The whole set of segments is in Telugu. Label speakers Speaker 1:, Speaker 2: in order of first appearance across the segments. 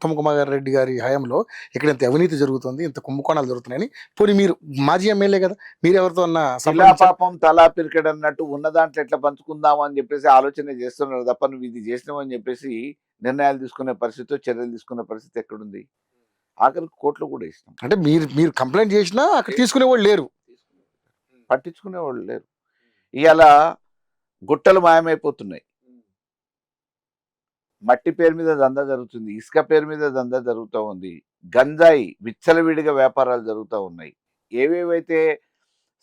Speaker 1: ఉత్తమ్ కుమార్ రెడ్డి గారి హయాంలో ఇక్కడ ఇంత అవినీతి జరుగుతుంది, ఇంత కుంభకోణాలు జరుగుతున్నాయని పోనీ మీరు మాజీ ఎమ్మెల్యే కదా, మీరు ఎవరితో అన్న
Speaker 2: ఇలా పాపం తలా పిరికెడ్ అన్నట్టు ఉన్న దాంట్లో ఎట్లా పంచుకుందాము అని చెప్పేసి ఆలోచన చేస్తున్నారు తప్ప నువ్వు ఇది చేసినావని చెప్పేసి నిర్ణయాలు తీసుకునే పరిస్థితి, చర్యలు తీసుకునే పరిస్థితి ఎక్కడుంది? ఆఖరికి కోర్టులో కూడా ఇష్టం.
Speaker 1: అంటే మీరు మీరు కంప్లైంట్ చేసినా అక్కడ తీసుకునే వాళ్ళు లేరు,
Speaker 2: పట్టించుకునే వాళ్ళు లేరు. ఇవాళ గుట్టలు మాయమైపోతున్నాయి. మట్టి పేరు మీద దందా జరుగుతుంది, ఇసుక పేరు మీద దందా జరుగుతూ ఉంది, గంజాయి విచ్చలవిడిగా వ్యాపారాలు జరుగుతూ ఉన్నాయి. ఏవేవైతే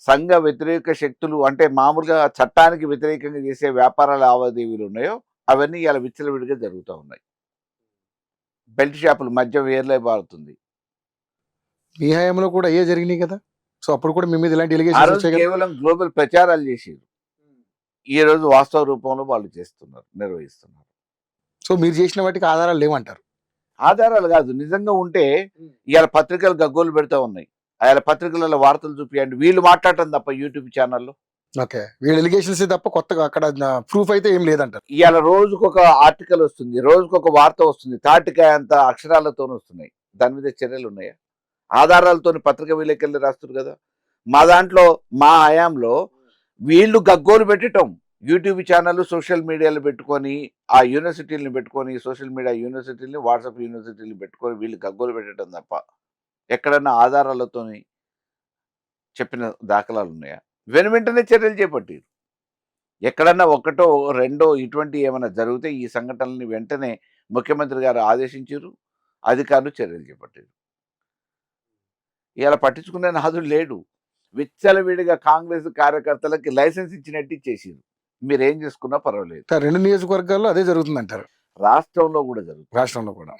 Speaker 2: సంఘ వ్యతిరేక శక్తులు అంటే మామూలుగా చట్టానికి వ్యతిరేకంగా చేసే వ్యాపార లావాదేవీలు ఉన్నాయో అవన్నీ ఇలా విచ్చలవిడిగా జరుగుతూ ఉన్నాయి. బెల్ట్ షాపులు మధ్య వేర్లే బారుతుంది.
Speaker 1: మీ హయాంలో కూడా ఏ జరిగినాయి కదా, సో అప్పుడు కూడా మీ మీద ఇలాంటి ఎలిగేషన్స్ వచ్చాయి కదా.
Speaker 2: కేవలం గ్లోబల్ ప్రచారాలు చేసారు, ఈ రోజు వాస్తవ రూపంలో వాళ్ళు చేస్తున్నారు, నిర్వహిస్తున్నారు.
Speaker 1: సో మీరు చేసిన వాటికి ఆధారాలు లేవంటారు?
Speaker 2: ఆధారాలు కాదు, నిజంగా ఉంటే ఇవాళ పత్రికలు గగ్గోలు పెడతా ఉన్నాయి. ఆయన పత్రికలలో వార్తలు చూపియండి, వీళ్ళు మాట్లాడటం తప్ప యూట్యూబ్ ఛానల్లో.
Speaker 1: ఓకే, వీళ్ళ ఎలిగేషన్స్ తప్ప కొత్తగా అక్కడ ప్రూఫ్ అయితే ఏం లేదంటారు.
Speaker 2: ఇవాళ రోజుకొక ఆర్టికల్ వస్తుంది, రోజుకొక వార్త వస్తుంది, తాటికాయ అంత అక్షరాలతో వస్తున్నాయి. దాని మీద చర్యలు ఉన్నాయా? ఆధారాలతో పత్రిక విలేకరులు రాస్తారు కదా. మా దాంట్లో మా హయాంలో వీళ్ళు గగ్గోలు పెట్టడం, యూట్యూబ్ ఛానల్ సోషల్ మీడియాలు పెట్టుకొని, ఆ యూనివర్సిటీలను పెట్టుకొని, సోషల్ మీడియా యూనివర్సిటీని, వాట్సాప్ యూనివర్సిటీలు పెట్టుకొని వీళ్ళు గగ్గోలు పెట్టడం తప్ప ఎక్కడన్నా ఆధారాలతో చెప్పిన దాఖలాలు ఉన్నాయా? వెంటనే చర్యలు చేపట్టారు. ఎక్కడన్నా ఒకటో రెండో ఇటువంటి ఏమైనా జరిగితే ఈ సంఘటనల్ని వెంటనే ముఖ్యమంత్రి గారు ఆదేశించారు, అధికారులు చర్యలు చేపట్టారు. ఇలా పట్టించుకునే నాదుడు లేడు. విచ్చలవిడిగా కాంగ్రెస్ కార్యకర్తలకి లైసెన్స్ ఇచ్చినట్టు ఇచ్చేసారు. మీరేం చేసుకున్నా పర్వాలేదు.
Speaker 1: 2 నియోజకవర్గాల్లో అదే జరుగుతుంది అంటారు?
Speaker 2: రాష్ట్రంలో కూడా జరుగుతుంది.
Speaker 1: రాష్ట్రంలో కూడా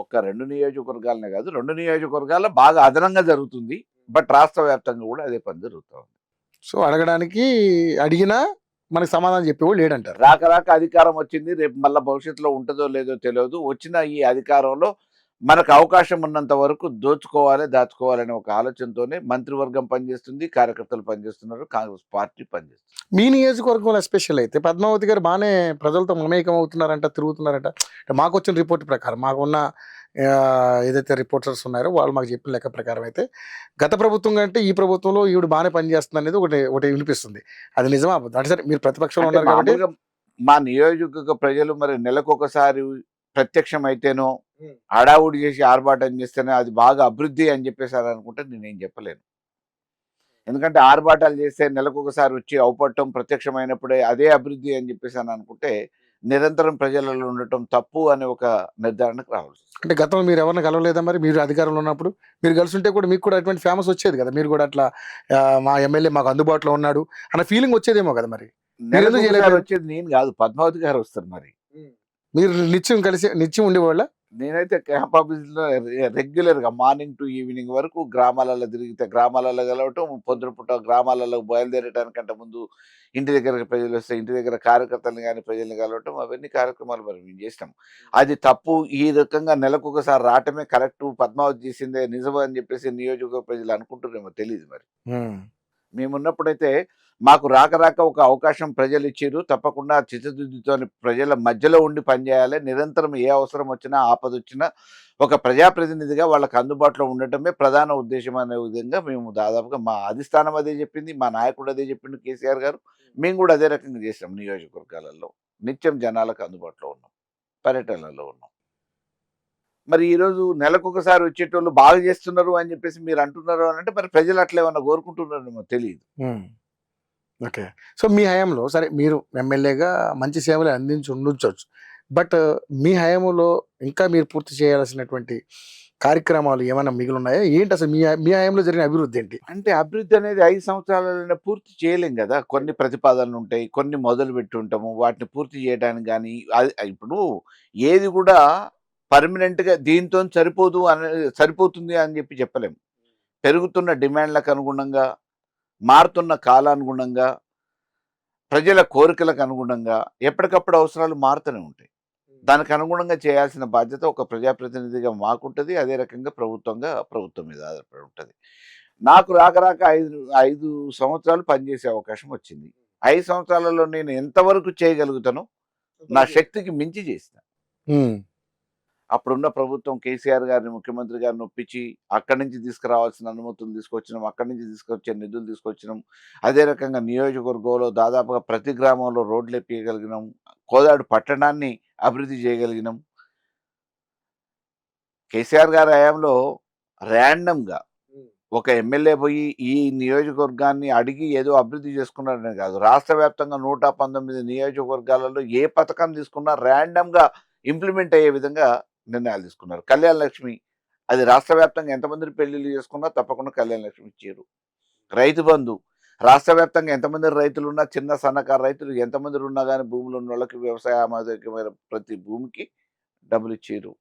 Speaker 2: ఒక్క 2 నియోజకవర్గాలనే కాదు, 2 నియోజకవర్గాల్లో బాగా అదనంగా జరుగుతుంది. బట్ రాష్ట్ర వ్యాప్తంగా కూడా అదే పని జరుగుతూ ఉంది.
Speaker 1: సో అడిగినా మనకి సమాధానం చెప్పేవాళ్ళు లేడంటారు.
Speaker 2: రాక అధికారం వచ్చింది, రేపు మళ్ళీ భవిష్యత్తులో ఉంటుందో లేదో తెలియదు. వచ్చిన ఈ అధికారంలో మనకు అవకాశం ఉన్నంత వరకు దోచుకోవాలి, దాచుకోవాలనే ఒక ఆలోచనతోనే మంత్రివర్గం పనిచేస్తుంది, కార్యకర్తలు పనిచేస్తున్నారు, కాంగ్రెస్ పార్టీ పనిచేస్తుంది.
Speaker 1: మీ నియోజకవర్గంలో ఎస్పెషల్ అయితే పద్మావతి గారు బాగానే ప్రజలతో మమేకం అవుతున్నారంట, తిరుగుతున్నారంట. మాకు వచ్చిన రిపోర్ట్ ప్రకారం, మాకున్న ఏదైతే రిపోర్టర్స్ ఉన్నారో వాళ్ళు మాకు చెప్పిన లెక్క ప్రకారం అయితే గత ప్రభుత్వం కంటే ఈ ప్రభుత్వంలో ఈవిడ బాగానే పనిచేస్తుంది అనేది ఒకటి వినిపిస్తుంది. అది నిజమా? అంటే సరే, మీరు ప్రతిపక్షంలో ఉన్నారు కాబట్టి.
Speaker 2: మా నియోజకవర్గ ప్రజలు మరి నెలకొకసారి ప్రత్యక్షం అయితేనో హడావుడి చేసి ఆర్భాటం చేస్తేనే అది బాగా అభివృద్ధి అని చెప్పేసారు అనుకుంటే నేనేం చెప్పలేను. ఎందుకంటే ఆర్భాటాలు చేస్తే నెలకొకసారి వచ్చి అవుపడటం ప్రత్యక్షమైనప్పుడే అదే అభివృద్ధి అని చెప్పేసాను అనుకుంటే నిరంతరం ప్రజలలో ఉండటం తప్పు అనే ఒక నిర్ధారణకు రావచ్చు.
Speaker 1: అంటే గతంలో మీరు ఎవరిని కలవలేదా మరి? మీరు అధికారంలో ఉన్నప్పుడు మీరు కలిసి ఉంటే కూడా మీకు కూడా అటువంటి ఫేమస్ వచ్చేది కదా, మీరు కూడా అట్లా మా ఎమ్మెల్యే మాకు అందుబాటులో ఉన్నాడు అన్న ఫీలింగ్ వచ్చేదేమో కదా. మరి
Speaker 2: వచ్చేది నేను కాదు, పద్మావతి గారు వస్తారు. మరి
Speaker 1: మీరు నిత్యం ఉండేవాళ్ళ?
Speaker 2: నేనైతే క్యాంప్ ఆఫీస్లో రెగ్యులర్గా మార్నింగ్ టు ఈవినింగ్ వరకు గ్రామాలలో తిరిగితే గ్రామాలలో కలవటం, పొద్దునపూట గ్రామాలలో బయలుదేరటానికంటే ముందు ఇంటి దగ్గర ప్రజలు వస్తే ఇంటి దగ్గర కార్యకర్తలను కానీ ప్రజల్ని కలవటం, అవన్నీ కార్యక్రమాలు మరి మేము చేసినాం. అది తప్పు, ఈ రకంగా నెలకొకసారి రావటమే కరెక్టు, పద్మావతి చేసిందే నిజం అని చెప్పేసి నియోజకవర్గ ప్రజలు అనుకుంటున్నామో తెలియదు. మరి మేమున్నప్పుడైతే మాకు రాక ఒక అవకాశం ప్రజలు ఇచ్చారు. తప్పకుండా చిత్తశుద్ధితో ప్రజల మధ్యలో ఉండి పనిచేయాలి. నిరంతరం ఏ అవసరం వచ్చినా, ఆపద వచ్చినా ఒక ప్రజాప్రతినిధిగా వాళ్ళకి అందుబాటులో ఉండటమే ప్రధాన ఉద్దేశం అనే విధంగా మేము దాదాపుగా మా అధిష్టానం అదే చెప్పింది, మా నాయకుడు అదే చెప్పిండు కేసీఆర్ గారు. మేము కూడా అదే రకంగా చేసాం. నియోజకవర్గాలలో నిత్యం జనాలకు అందుబాటులో ఉన్నాం, పర్యటనలో ఉన్నాం. మరి ఈరోజు నెలకొకసారి వచ్చేటోళ్ళు బాగా చేస్తున్నారు అని చెప్పేసి మీరు అంటున్నారు అని అంటే మరి ప్రజలు అట్లా ఏమన్నా కోరుకుంటున్నారేమో తెలియదు.
Speaker 1: ఓకే, సో మీ హయాంలో సరే మీరు ఎమ్మెల్యేగా మంచి సేవలు అందించి ఉండొచ్చు, బట్ మీ హయాంలో ఇంకా మీరు పూర్తి చేయాల్సినటువంటి కార్యక్రమాలు ఏమైనా మిగిలి ఉన్నాయా? ఏంటి అసలు మీ హయాంలో జరిగిన అభివృద్ధి ఏంటి?
Speaker 2: అంటే అభివృద్ధి అనేది 5 సంవత్సరాలలో పూర్తి చేయలేం కదా. కొన్ని ప్రతిపాదనలు ఉంటాయి, కొన్ని మొదలు పెట్టి ఉంటాము, వాటిని పూర్తి చేయడానికి కానీ ఇప్పుడు ఏది కూడా పర్మనెంట్గా దీంతో సరిపోతుంది అని చెప్పి చెప్పలేము. పెరుగుతున్న డిమాండ్లకు అనుగుణంగా, మారుతున్న కాలానుగుణంగా, ప్రజల కోరికలకు అనుగుణంగా ఎప్పటికప్పుడు అవసరాలు మారుతూనే ఉంటాయి. దానికి అనుగుణంగా చేయాల్సిన బాధ్యత ఒక ప్రజాప్రతినిధిగా మాకుంటుంది. అదే రకంగా ప్రభుత్వం మీద ఆధారపడి ఉంటుంది. నాకు రాక 5 సంవత్సరాలు పనిచేసే అవకాశం వచ్చింది. 5 సంవత్సరాలలో నేను ఎంతవరకు చేయగలుగుతానో నా శక్తికి మించి చేసిన. అప్పుడున్న ప్రభుత్వం కేసీఆర్ గారిని ముఖ్యమంత్రి గారిని ఒప్పించి అక్కడి నుంచి తీసుకురావాల్సిన అనుమతులు తీసుకొచ్చినాం, అక్కడి నుంచి తీసుకొచ్చే నిధులు తీసుకొచ్చినాం. అదే రకంగా నియోజకవర్గంలో దాదాపుగా ప్రతి గ్రామంలో రోడ్లు ఎప్పియగలిగినాం, కోదాడు పట్టణాన్ని అభివృద్ధి చేయగలిగినాం. కేసీఆర్ గారి హయాంలో ర్యాండమ్గా ఒక ఎమ్మెల్యే పోయి ఈ నియోజకవర్గాన్ని అడిగి ఏదో అభివృద్ధి చేసుకున్నారనే కాదు, రాష్ట్ర వ్యాప్తంగా 119 నియోజకవర్గాలలో ఏ పథకం తీసుకున్నా ర్యాండమ్గా ఇంప్లిమెంట్ అయ్యే విధంగా నిర్ణయాలు తీసుకున్నారు. కళ్యాణ లక్ష్మి, అది రాష్ట్ర వ్యాప్తంగా ఎంతమంది పెళ్లిళ్ళు చేసుకున్నా తప్పకుండా కళ్యాణ లక్ష్మి ఇచ్చారు. రైతు బంధు, రాష్ట్ర వ్యాప్తంగా ఎంతమంది రైతులు ఉన్నా, చిన్న సన్నకారు రైతులు ఎంతమంది ఉన్నా కానీ భూములు ఉన్న వాళ్ళకి వ్యవసాయ ఆమోదయోగ్యమైన ప్రతి భూమికి డబ్బులు ఇచ్చారు.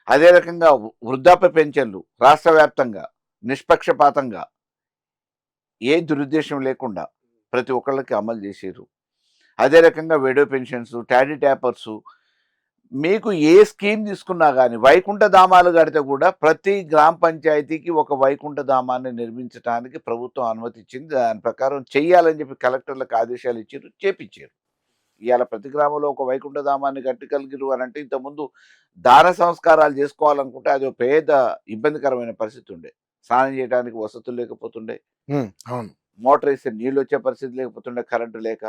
Speaker 2: అదే రకంగా వృద్ధాప్య పెన్షన్లు రాష్ట్ర వ్యాప్తంగా నిష్పక్షపాతంగా ఏ దురుద్దేశం లేకుండా ప్రతి ఒక్కళ్ళకి అమలు చేశారు. అదే రకంగా విడో పెన్షన్స్, టాడీ ట్యాపర్సు, మీకు ఏ స్కీమ్ తీసుకున్నా కానీ వైకుంఠ ధామాలు కడితే కూడా ప్రతి గ్రామ పంచాయతీకి ఒక వైకుంఠ ధామాన్ని నిర్మించడానికి ప్రభుత్వం అనుమతి ఇచ్చింది. దాని ప్రకారం చెయ్యాలని చెప్పి కలెక్టర్లకు ఆదేశాలు ఇచ్చారు, చేపించారు. ఇవాళ ప్రతి గ్రామంలో ఒక వైకుంఠ ధామాన్ని కట్టగలిగిరు అని అంటే, ఇంతకుముందు దాన సంస్కారాలు చేసుకోవాలనుకుంటే అది ఒక పేద ఇబ్బందికరమైన పరిస్థితి ఉండే. స్నానం చేయడానికి వసతులు లేకపోతుండే,
Speaker 1: అవును.
Speaker 2: మోటార్ వేస్తే నీళ్ళు వచ్చే పరిస్థితి లేకపోతుండే, కరెంటు లేక.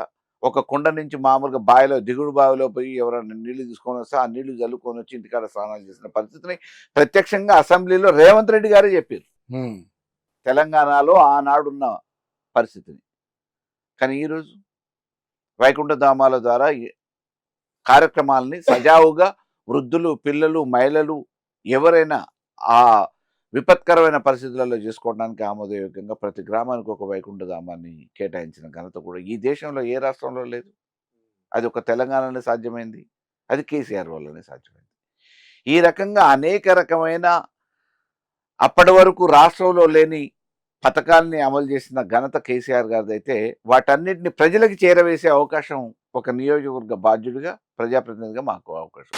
Speaker 2: ఒక కుండ నుంచి మామూలుగా బావిలో, దిగుడు బావిలో పోయి ఎవరైనా నీళ్లు తీసుకొని వస్తే ఆ నీళ్లు జల్లుకొని వచ్చి ఇంటికాడ స్నానాలు చేసిన పరిస్థితిని ప్రత్యక్షంగా అసెంబ్లీలో రేవంత్ రెడ్డి గారే చెప్పారు, తెలంగాణలో ఆనాడున్న పరిస్థితిని. కానీ ఈరోజు వైకుంఠ ధామాల ద్వారా కార్యక్రమాలని సజావుగా వృద్ధులు, పిల్లలు, మహిళలు ఎవరైనా ఆ విపత్కరమైన పరిస్థితులలో చేసుకోవడానికి ఆమోదయోగ్యంగా ప్రతి గ్రామానికి ఒక వైకుంఠ ధామాన్ని కేటాయించిన ఘనత కూడా ఈ దేశంలో ఏ రాష్ట్రంలో లేదు. అది ఒక తెలంగాణలో సాధ్యమైంది, అది కేసీఆర్ వల్లనే సాధ్యమైంది. ఈ రకంగా అనేక రకమైన అప్పటి వరకు రాష్ట్రంలో లేని పథకాల్ని అమలు చేసిన ఘనత కేసీఆర్ గారిదైతే, వాటన్నిటిని ప్రజలకు చేరవేసే అవకాశం ఒక నియోజకవర్గ బాధ్యుడిగా, ప్రజాప్రతినిధిగా మాకు అవకాశం.